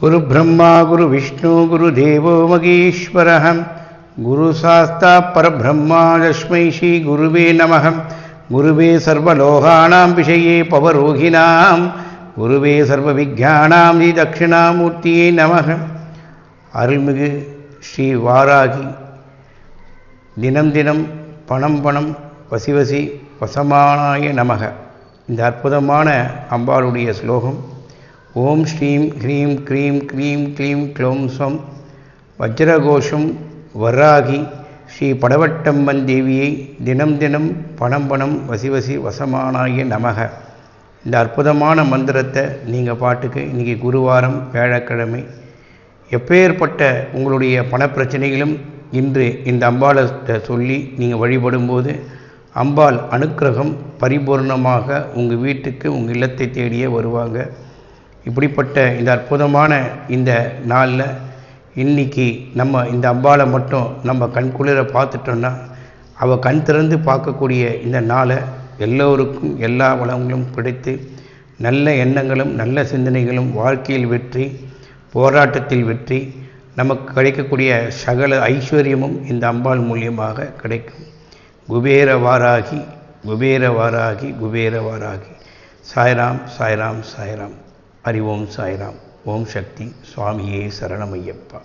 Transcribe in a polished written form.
गुरु ब्रह्मा गुरु विष्णु गुरुदेवो महेश्वरः गुरुशास्ता परब्रह्मा तस्मै श्री गुरुवे नमः। गुरुवे सर्वलोकानां विषये पवरोहिणां गुरुवे सर्वविज्ञानां श्री दक्षिणामूर्तिये नमः। अरुள்மிகு ஸ்ரீ வாராகி தினம் தினம் பணம் பணம் வசி வசி வசமானாய நமக. இந்த அற்புதமான அம்பாளுடைய ஸ்லோகம் ஓம் ஸ்ரீம் ஹ்ரீம் க்ரீம் க்ரீம் க்ளீம் க்ளௌம் ஸ்வம் வஜ்ரகோஷம் வராகி ஸ்ரீ படவட்டம்மன் தேவியை தினம் தினம் பணம் பணம் வசி வசி வசமானாய நமக. இந்த அற்புதமான மந்திரத்தை நீங்கள் பாட்டுக்கு இன்றைக்கி குருவாரம் வியாழக்கிழமை எப்பேற்பட்ட உங்களுடைய பணப்பிரச்சனைகளும் இன்று இந்த அம்பாளை சொல்லி நீங்கள் வழிபடும்போது அம்பாள் அனுக்கிரகம் பரிபூர்ணமாக உங்கள் வீட்டுக்கு உங்கள் இல்லத்தை தேடியே வருவாங்க. இப்படிப்பட்ட இந்த அற்புதமான இந்த நாளில் இன்றைக்கி நம்ம இந்த அம்பாளை மட்டும் நம்ம கண்குளிர பார்த்துட்டோன்னா அவள் கண் திறந்து பார்க்கக்கூடிய இந்த நாளை எல்லோருக்கும் எல்லா வளங்களும் கிடைத்து நல்ல எண்ணங்களும் நல்ல சிந்தனைகளும் வாழ்க்கையில் வெற்றி போராட்டத்தில் வெற்றி நமக்கு கிடைக்கக்கூடிய சகல ஐஸ்வர்யமும் இந்த அம்பாள் மூலியமாக கிடைக்கும். குபேர வாராகி குபேர வாராகி குபேர வாராகி. சாய்ராம் சாய்ராம் சாய்ராம். ஹரி ஓம் சாய்ராம். ஓம் சக்தி. சுவாமியே சரணமையப்பா.